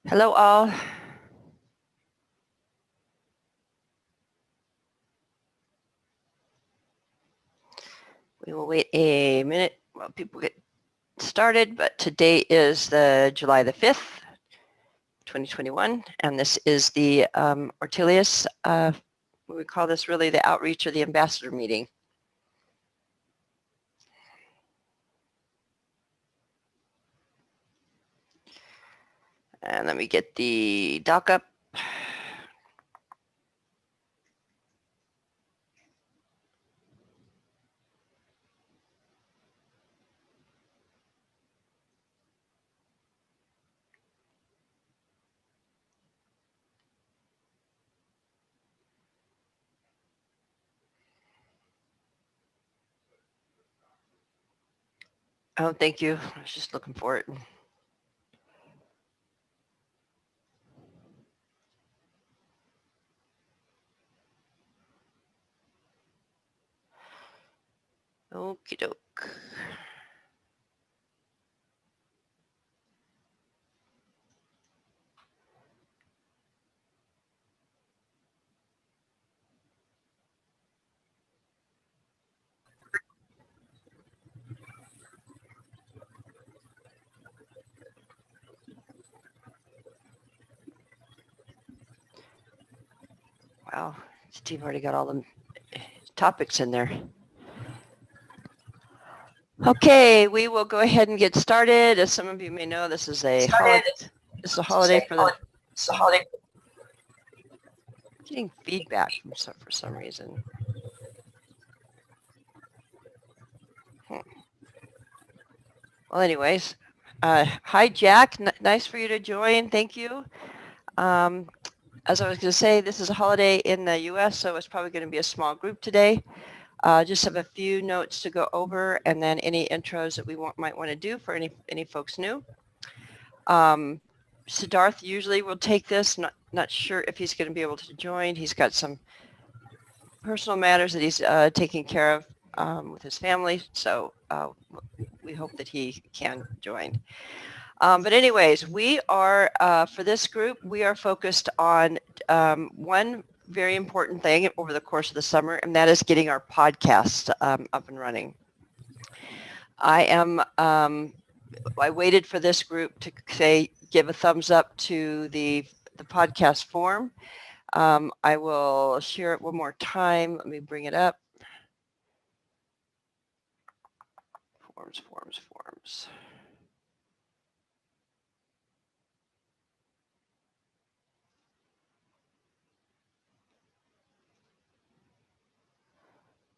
Hello all. We will wait a minute while people get started, but today is the July the 5th, 2021, and this is the Ortelius, we call this really the outreach or the ambassador meeting. And let me get the doc up. Oh, thank you. I was just looking for it. Okie doke. Wow, Steve already got all the topics in there. Okay, we will go ahead and get started. As some of you may know, this is a holiday for the. It's a holiday. Getting feedback for some reason. Well, anyways, hi Jack. Nice for you to join. Thank you. As I was going to say, this is a holiday in the U.S., so it's probably going to be a small group today. Just have a few notes to go over, and then any intros that we might want to do for any folks new. Siddharth usually will take this. Not sure if he's going to be able to join. He's got some personal matters that he's taking care of with his family, so we hope that he can join. But anyways, we are, for this group, we are focused on one very important thing over the course of the summer, and that is getting our podcast up and running. I waited for this group to say, give a thumbs up to the podcast form. I will share it one more time. Let me bring it up. Forms.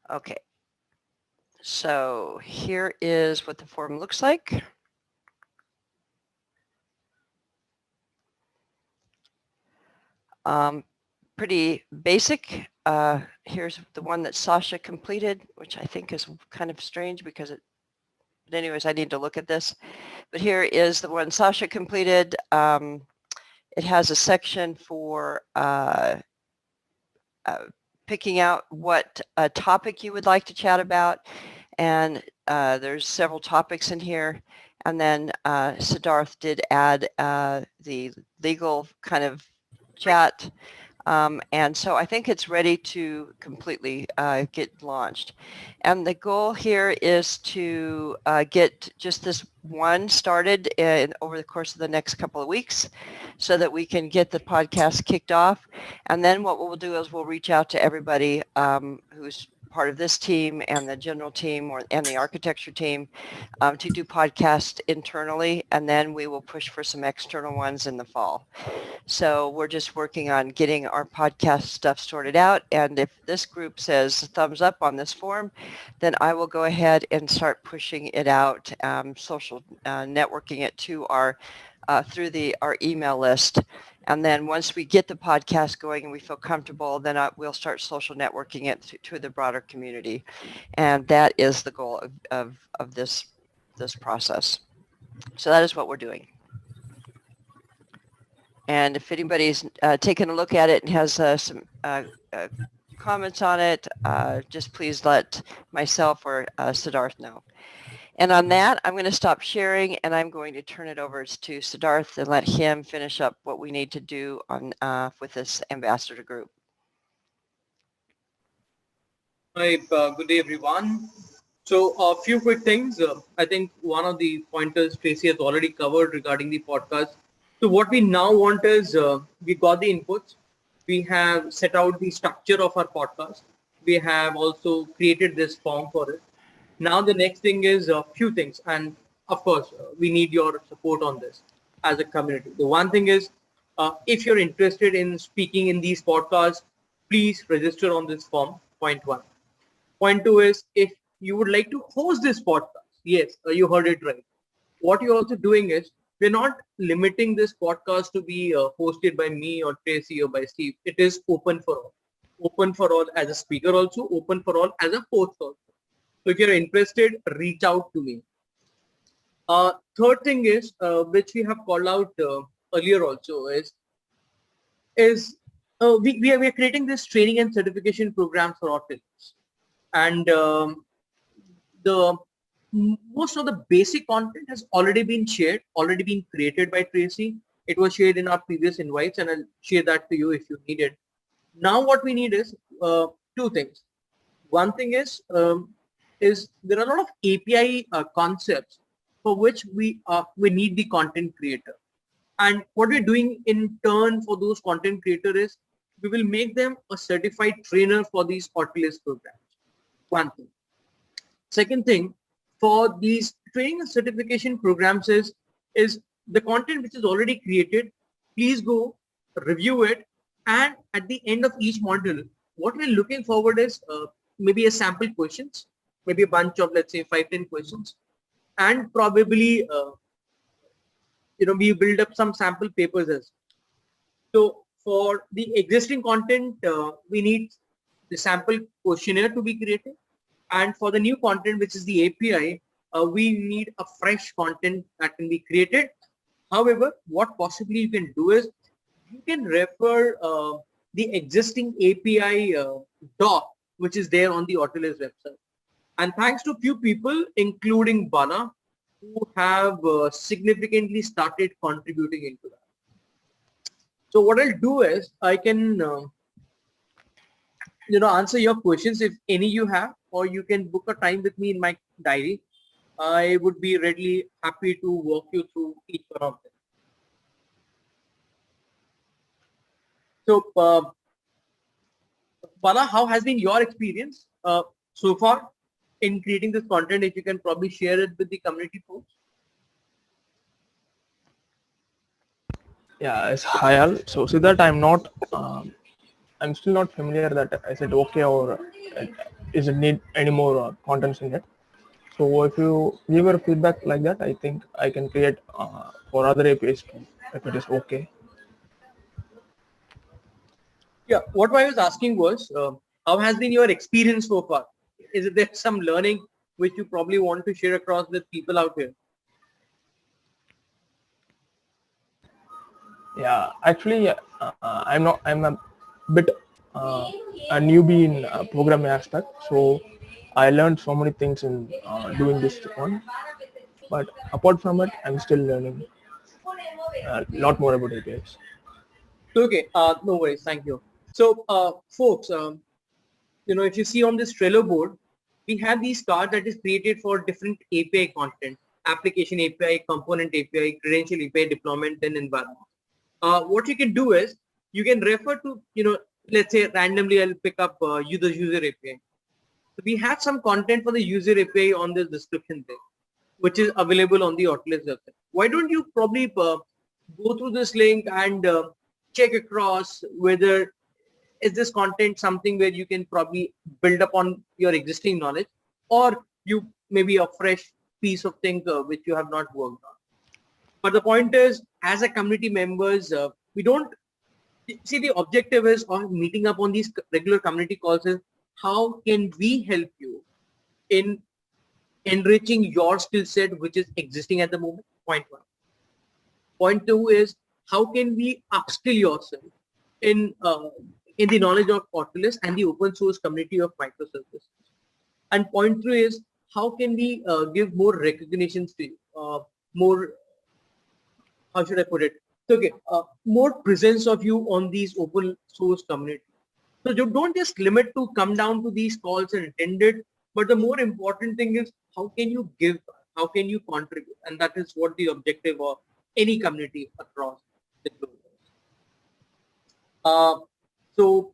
Okay. So here is what the form looks like. Pretty basic. Here's the one that Sasha completed, which I think is kind of strange because but anyways, I need to look at this. But here is the one Sasha completed. It has a section for picking out what topic you would like to chat about. And there's several topics in here. And then Siddharth did add the legal kind of chat. And so I think it's ready to completely get launched. And the goal here is to get just this one started over the course of the next couple of weeks so that we can get the podcast kicked off. And then what we'll do is we'll reach out to everybody who's part of this team and the general team and the architecture team to do podcasts internally, and then we will push for some external ones in the fall. So we're just working on getting our podcast stuff sorted out, and if this group says thumbs up on this form, then I will go ahead and start pushing it out, social networking it to our through our email list. And then once we get the podcast going and we feel comfortable, then we'll start social networking it to the broader community. And that is the goal of this process. So that is what we're doing. And if anybody's taken a look at it and has some comments on it, just please let myself or Siddharth know. And on that, I'm going to stop sharing and I'm going to turn it over to Siddharth and let him finish up what we need to do on with this ambassador group. Hi, good day everyone. So a few quick things. I think one of the pointers Tracy has already covered regarding the podcast. So what we now want is we got the inputs. We have set out the structure of our podcast. We have also created this form for it. Now the next thing is a few things, and of course we need your support on this as a community. The one thing is if you're interested in speaking in these podcasts, please register on this form. Point one. Point two is if you would like to host this podcast, yes, you heard it right. What you're also doing is we're not limiting this podcast to be hosted by me or Tracy or by Steve. It is open for all. Open for all as a speaker also, open for all as a host also. So if you're interested, reach out to me. Third thing is, which we have called out earlier also is we are creating this training and certification programs for Ortelius. And the most of the basic content has already been shared, already been created by Tracy. It was shared in our previous invites, and I'll share that to you if you need it. Now what we need is two things. One thing is there are a lot of API concepts for which we need the content creator. And what we're doing in turn for those content creators is we will make them a certified trainer for these Ortelius programs. One thing. Second thing, for these training and certification programs is the content which is already created. Please go review it, and at the end of each module, what we're looking forward is maybe a sample questions, maybe a bunch of, let's say, 5-10 questions, and probably we build up some sample papers as well. So for the existing content, we need the sample questionnaire to be created. And for the new content, which is the API, we need a fresh content that can be created. However, what possibly you can do is you can refer the existing API doc, which is there on the Ortelius website. And thanks to few people, including Bana, who have significantly started contributing into that. So what I'll do is I can answer your questions if any you have, or you can book a time with me in my diary. I would be readily happy to walk you through each one of them. So, Bala, how has been your experience so far in creating this content? If you can probably share it with the community folks. Yeah, it's hi all. So see that I'm still not familiar that I said okay or is it need any more contents in it. So if you give your feedback like that, I think I can create for other APIs too, if it is okay. Yeah, what I was asking was, how has been your experience so far? Is there some learning which you probably want to share across with people out here? Yeah, actually, I'm a bit a newbie in programming aspect, so I learned so many things in doing this one. But apart from it, I'm still learning a lot more about APIs. Okay, no worries, thank you. So, folks, if you see on this Trello board, we have these cards that is created for different API content, application API, component API, credential API, deployment, and environment. What you can do is you can refer to, let's say randomly I'll pick up the user API. So we have some content for the user API on this description there, which is available on the Ortelius website. Why don't you probably go through this link and check across whether is this content something where you can probably build upon your existing knowledge, or you maybe a fresh piece of thing which you have not worked on. But the point is, as a community members, we don't see the objective is on meeting up on these regular community calls is how can we help you in enriching your skill set which is existing at the moment. Point one. Point two is how can we upskill yourself in the knowledge of Ortelius and the open source community of microservices. And point three is how can we give more recognitions to you, more, how should I put it? Okay, more presence of you on these open source communities. So you don't just limit to come down to these calls and attend it, but the more important thing is how can you give, how can you contribute, and that is what the objective of any community across the globe is. So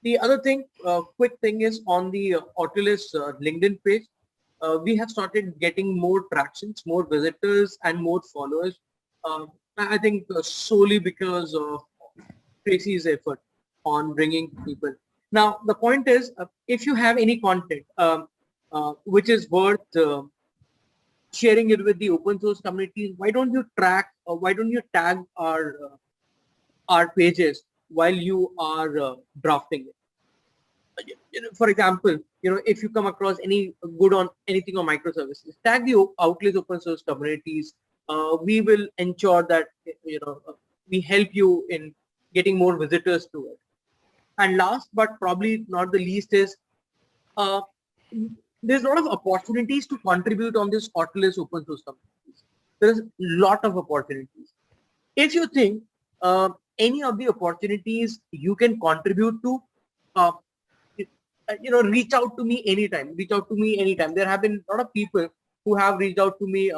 the other thing, quick thing is on the Ortelius LinkedIn page, we have started getting more tractions, more visitors, and more followers. I think solely because of Tracy's effort on bringing people. Now, the point is, if you have any content which is worth sharing it with the open source communities, why don't you track or why don't you tag our pages while you are drafting it? For example, if you come across any good on anything on microservices, tag the Outliers open source communities. We will ensure that we help you in getting more visitors to it. And last but probably not the least is uh, there's a lot of opportunities to contribute on this Ortelius open source communities. There's a lot of opportunities. If you think any of the opportunities you can contribute to, uh, reach out to me anytime. Reach out to me anytime. There have been a lot of people who have reached out to me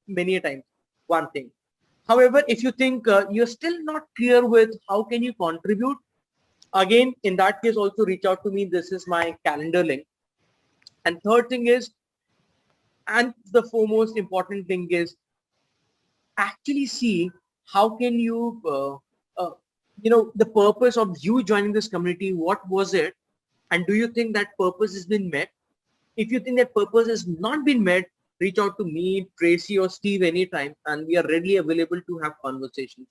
many a times. One thing. However, if you think you're still not clear with how can you contribute, again, in that case, also reach out to me. This is my calendar link. And third thing is, and the foremost important thing is, actually see how can you, the purpose of you joining this community, what was it? And do you think that purpose has been met? If you think that purpose has not been met, reach out to me, Tracy, or Steve anytime, and we are readily available to have conversations.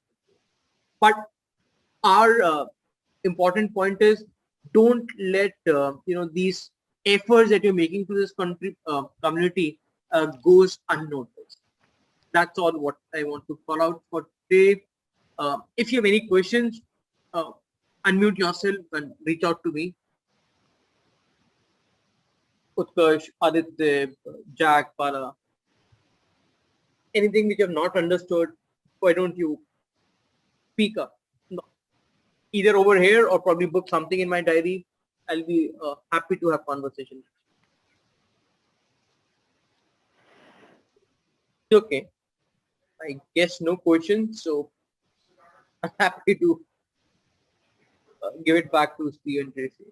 But our important point is, don't let these efforts that you're making to this community goes unnoticed. That's all what I want to call out for today. If you have any questions, unmute yourself and reach out to me. Utkarsh, Aditya, Jack, Para. Anything which you have not understood, why don't you speak up? No. Either over here or probably book something in my diary. I'll be happy to have conversations. Okay. I guess no questions, so I'm happy to give it back to Steve and Tracy.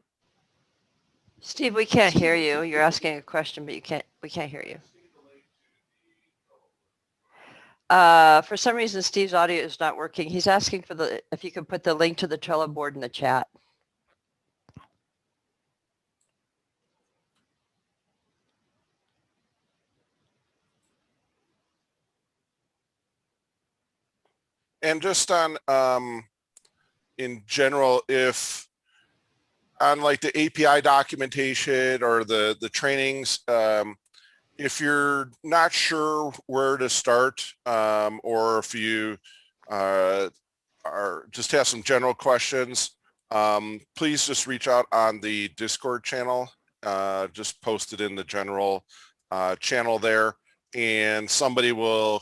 Steve, we can't hear you. You're asking a question, but we can't hear you. For some reason, Steve's audio is not working. He's asking for if you could put the link to the Trello board in the chat. And just on, in general, if on like the API documentation or the trainings, if you're not sure where to start, or if you just have some general questions, please just reach out on the Discord channel. Just post it in the general channel there, and somebody will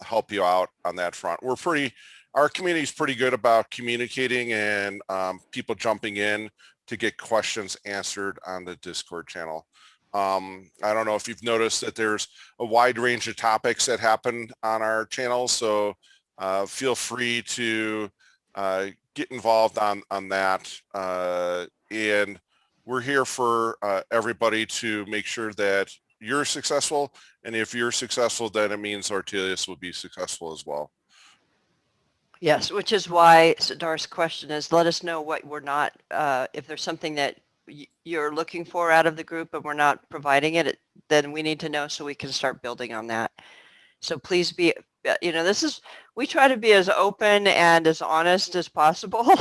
help you out on that front. Our community is pretty good about communicating and people jumping in to get questions answered on the Discord channel. I don't know if you've noticed that there's a wide range of topics that happen on our channel, so feel free to get involved on that. And we're here for everybody to make sure that you're successful, and if you're successful, then it means Ortelius will be successful as well. Yes, which is why Siddharth's question is, let us know what we're not, if there's something that you're looking for out of the group and we're not providing it, then we need to know so we can start building on that. So please be, we try to be as open and as honest as possible,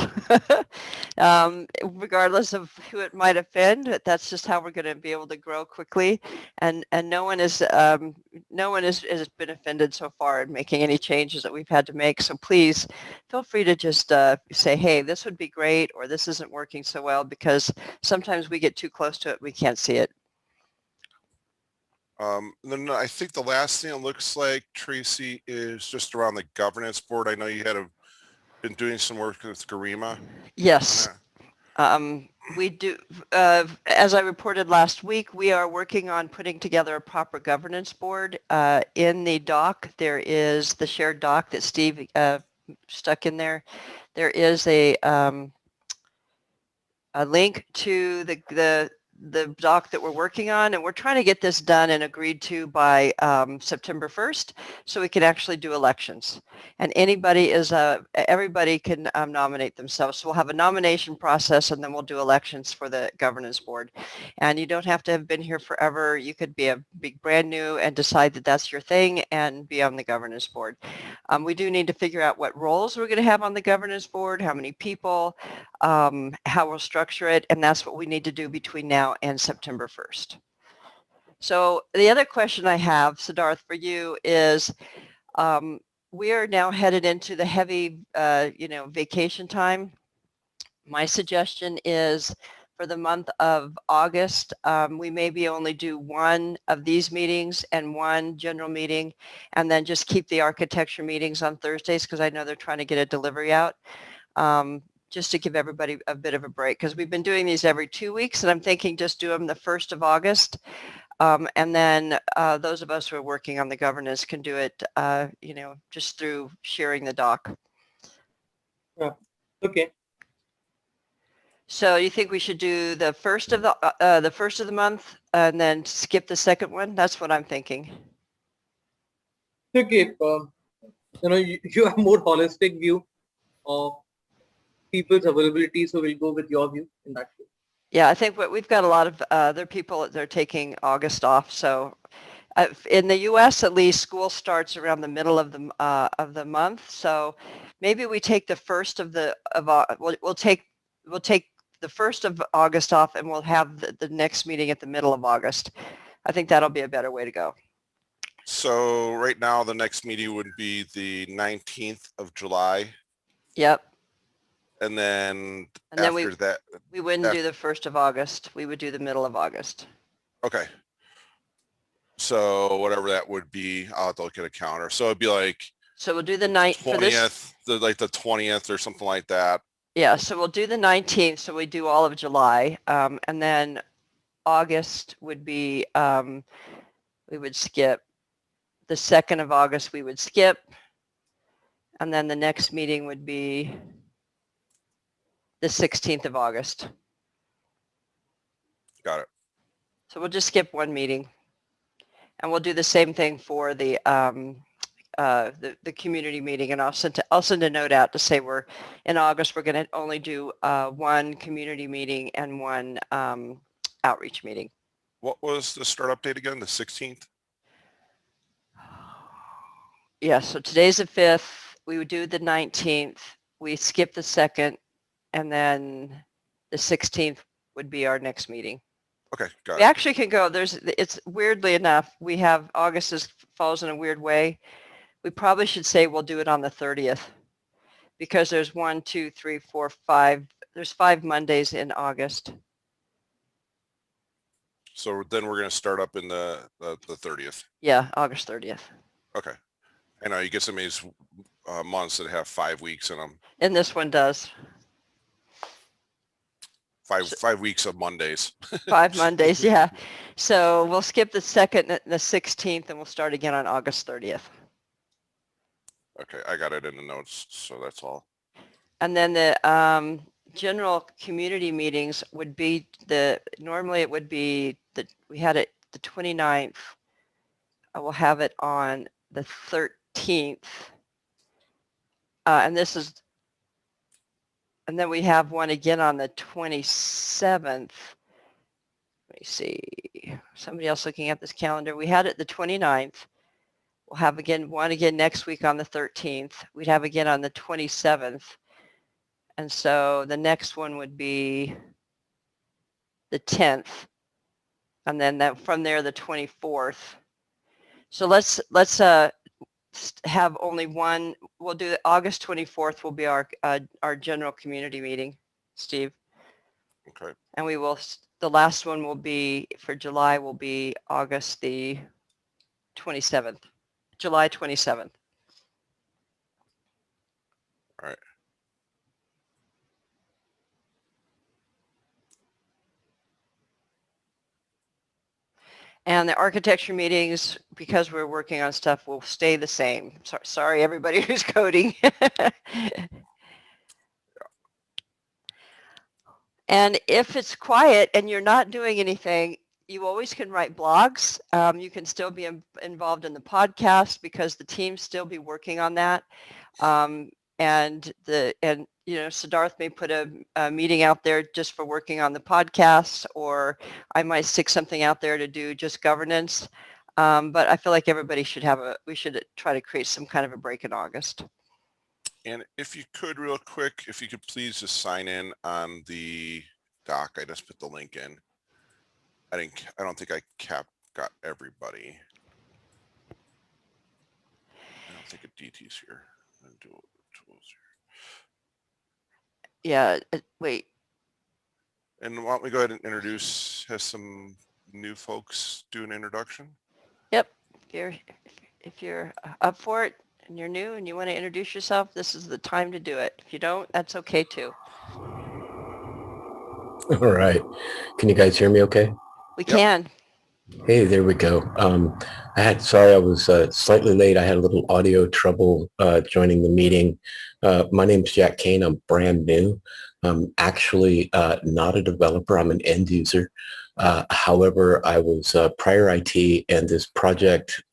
regardless of who it might offend. That's just how we're going to be able to grow quickly. And no one has been offended so far in making any changes that we've had to make. So please feel free to just say, hey, this would be great, or this isn't working so well, because sometimes we get too close to it. We can't see it. And then I think the last thing it looks like, Tracy, is just around the governance board. I know you had been doing some work with Garima on Yes. that. We do, as I reported last week, we are working on putting together a proper governance board. In the doc, there is the shared doc that Steve stuck in there. There is a link to the doc that we're working on, and we're trying to get this done and agreed to by September 1st, so we can actually do elections. And everybody can nominate themselves. So we'll have a nomination process, and then we'll do elections for the governance board. And you don't have to have been here forever. You could be brand new and decide that that's your thing and be on the governance board. We do need to figure out what roles we're going to have on the governance board, how many people, how we'll structure it, and that's what we need to do between now and September 1st. So the other question I have, Siddharth, for you is, we are now headed into the heavy, vacation time. My suggestion is for the month of August, we maybe only do one of these meetings and one general meeting, and then just keep the architecture meetings on Thursdays because I know they're trying to get a delivery out. Just to give everybody a bit of a break, because we've been doing these every 2 weeks, and I'm thinking just do them the 1st of August. And then those of us who are working on the governance can do it, just through sharing the doc. Yeah. Okay. So you think we should do the first of the month and then skip the second one? That's what I'm thinking. Okay. You have more holistic view of people's availability, so we'll go with your view in that case. Yeah, I think we've got a lot of other people that are taking August off. So in the U.S., at least, school starts around the middle of the month. So maybe we take the first we'll take the 1st of August off, and we'll have the next meeting at the middle of August. I think that'll be a better way to go. So right now, the next meeting would be the 19th of July. Yep. And then then after that, we wouldn't do the 1st of August. We would do the middle of August. okay. So whatever that would be, I'll have to look at a calendar. So it'd be like, so we'll do the 9th for this. 20th, like the 20th or something like that. Yeah, so we'll do the 19th, so we do all of July, and then August would be, we would skip. The 2nd of August we would skip, and then the next meeting would be the 16th of August. Got it. So we'll just skip one meeting, and we'll do the same thing for the community meeting, and I'll send a note out to say in August we're going to only do one community meeting and one outreach meeting. What was the startup date again? The 16th? Yeah, so today's the 5th. We would do the 19th. We skip the 2nd, and then the 16th would be our next meeting. Okay, got We it. actually can go. It's weirdly enough, we have August falls in a weird way. We probably should say we'll do it on the 30th because there's 1, 2, 3, 4, 5. There's 5 Mondays in August. So then we're going to start up in the 30th. Yeah, August 30th. Okay. I know you get some of these months that have 5 weeks in them. And this one does. 5 weeks of Mondays. 5 Mondays, yeah. So we'll skip the 2nd and the 16th, and we'll start again on August 30th. Okay, I got it in the notes, so that's all. And then the general community meetings would be normally it would be we had it the 29th. I will have it on the 13th. And then we have one again on the 27th. Let me see. Somebody else looking at this calendar. We had it the 29th. We'll have one again next week on the 13th. We'd have again on the 27th. And so the next one would be the 10th. And then from there, the 24th. So let's have only one. We'll do August 24th will be our general community meeting, Steve. Okay. And we will the last one will be for July will be August the 27th, July 27th. All right. And the architecture meetings, because we're working on stuff, will stay the same. Sorry, everybody who's coding. And if it's quiet and you're not doing anything, you always can write blogs. You can still be involved in the podcast because the team still be working on that. And you know, Siddharth may put a meeting out there just for working on the podcast, or I might stick something out there to do just governance. But I feel like everybody should we should try to create some kind of a break in August. And if you could real quick, if you could please just sign in on the doc. I just put the link in. I don't think I got everybody. I don't think a DT's here. Tools here. Yeah, wait. And why don't we go ahead and have some new folks do an introduction? Yep. If you're up for it and you're new and you want to introduce yourself, this is the time to do it. If you don't, that's okay too. All right. Can you guys hear me okay? We Yep. can. Hey, there we go. Sorry, I was slightly late. I had a little audio trouble joining the meeting. My name's Jack Kane. I'm brand new. I'm actually not a developer. I'm an end user. However, I was prior IT, and this project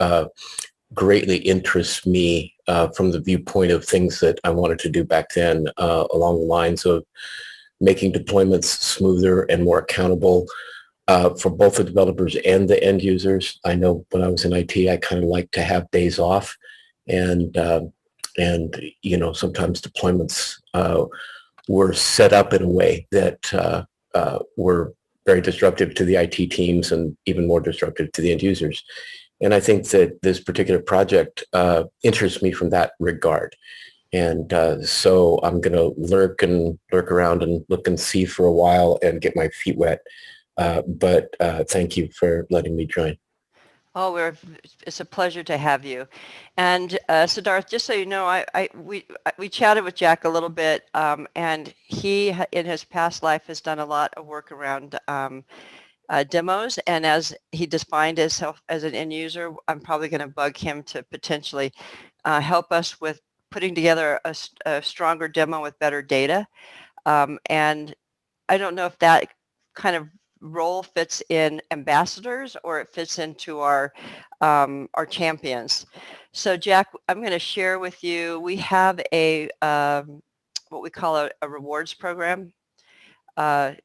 greatly interests me from the viewpoint of things that I wanted to do back then, along the lines of making deployments smoother and more accountable for both the developers and the end users. I know when I was in IT, I kind of like to have days off, and you know, sometimes deployments were set up in a way that were very disruptive to the IT teams and even more disruptive to the end users. And I think that this particular project interests me from that regard. And so I'm going to lurk around and look and see for a while and get my feet wet. But thank you for letting me join. Oh, it's a pleasure to have you. And Siddharth, just so you know, we chatted with Jack a little bit, and he, in his past life, has done a lot of work around demos. And as he defined himself as an end user, I'm probably going to bug him to potentially help us with putting together a stronger demo with better data. And I don't know if that kind of role fits in ambassadors or it fits into our champions. So Jack, I'm going to share with you, we have a what we call a rewards program. I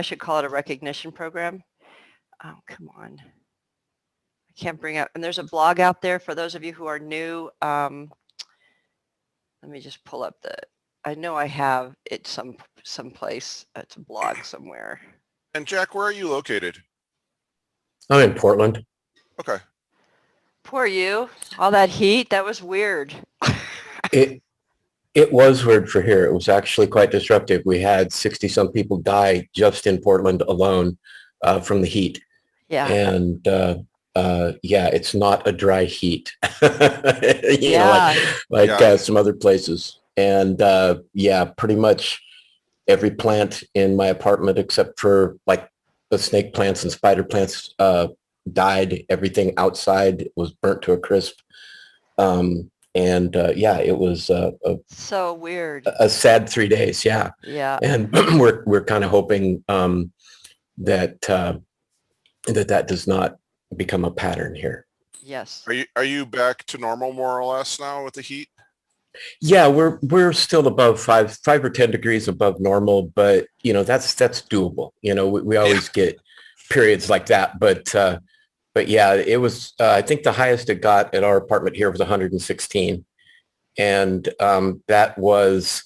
should call it a recognition program. Oh, come on. I can't bring up, and there's a blog out there for those of you who are new. Let me just pull up I know I have it someplace. It's a blog somewhere. And Jack, where are you located? I'm in Portland. Okay. Poor you. All that heat. That was weird. It was weird for here. It was actually quite disruptive. We had 60-some people die just in Portland alone from the heat. Yeah. And yeah, it's not a dry heat, you know, like some other places. And yeah, pretty much every plant in my apartment, except for like the snake plants and spider plants, died. Everything outside was burnt to a crisp. And yeah, it was so weird. A sad 3 days. Yeah. Yeah. And we're kind of hoping that that does not become a pattern here. Yes. Are you back to normal more or less now with the heat? Yeah, we're still above 5 or 10 degrees above normal, but you know, that's doable. You know, we always get periods like that, but yeah, it was, I think the highest it got at our apartment here was 116. And that was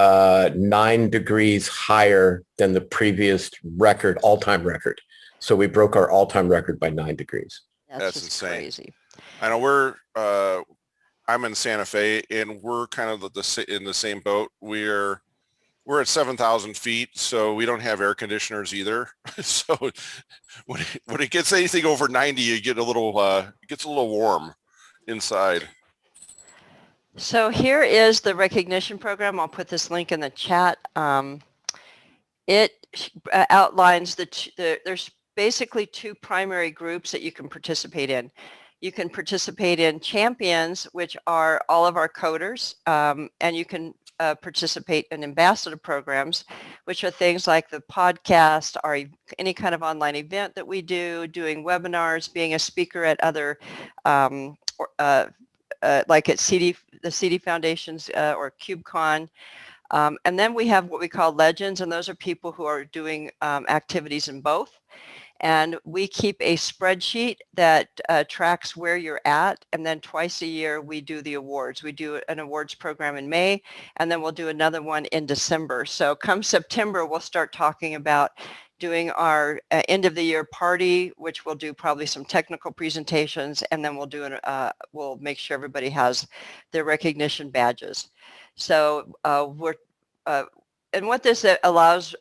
9 degrees higher than the previous record, all-time record. So we broke our all-time record by 9 degrees. That's just insane. Crazy. I know I'm in Santa Fe, and we're kind of in the same boat. We're we're at 7,000 feet, so we don't have air conditioners either. So when it gets anything over 90, you get a little, it gets a little warm inside. So here is the recognition program. I'll put this link in the chat. It outlines there's basically two primary groups that you can participate in. You can participate in champions, which are all of our coders, and you can participate in ambassador programs, which are things like the podcast or any kind of online event that we do, doing webinars, being a speaker at other, like at the CD Foundation's or cubecon. And then we have what we call legends, and those are people who are doing activities in both. And we keep a spreadsheet that tracks where you're at, and then twice a year we do the awards. We do an awards program in May, and then we'll do another one in December. So come September, we'll start talking about doing our end of the year party, which we'll do probably some technical presentations, and then we'll make sure everybody has their recognition badges. So and what this allows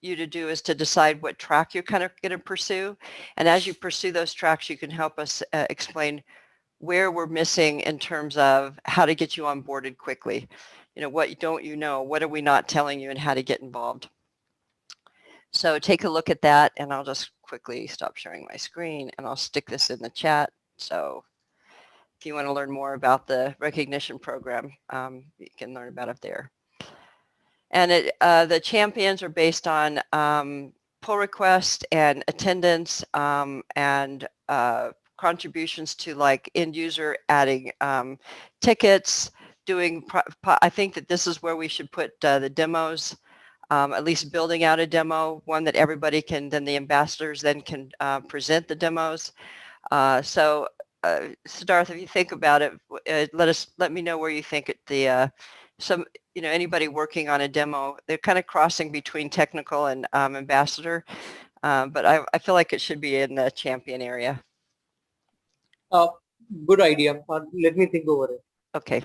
you to do is to decide what track you're kind of going to pursue. And as you pursue those tracks, you can help us explain where we're missing in terms of how to get you onboarded quickly. You know, what don't you know? What are we not telling you, and how to get involved? So take a look at that, and I'll just quickly stop sharing my screen, and I'll stick this in the chat. So if you want to learn more about the recognition program, you can learn about it there. And the champions are based on pull request and attendance and contributions to like end user adding tickets, doing, I think that this is where we should put the demos, at least building out a demo, one that everybody can, then the ambassadors then can present the demos. So Siddharth, if you think about it, let me know where you think anybody working on a demo, they're kind of crossing between technical and ambassador, but I feel like it should be in the champion area. Good idea. Let me think over it. Okay.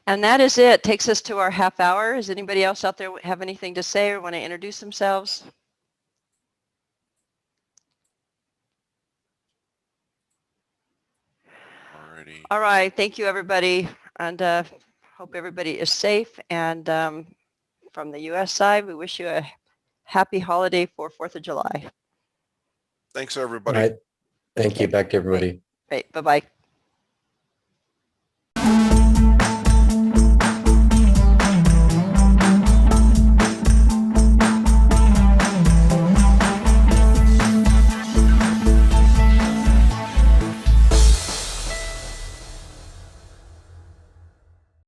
And that is it. Takes us to our half hour. Does anybody else out there have anything to say or want to introduce themselves? Alrighty. All right. Thank you, everybody. And hope everybody is safe. And from the U.S. side, we wish you a happy holiday for 4th of July. Thanks, everybody. All right. Thank you. Back to everybody. Great. Bye-bye.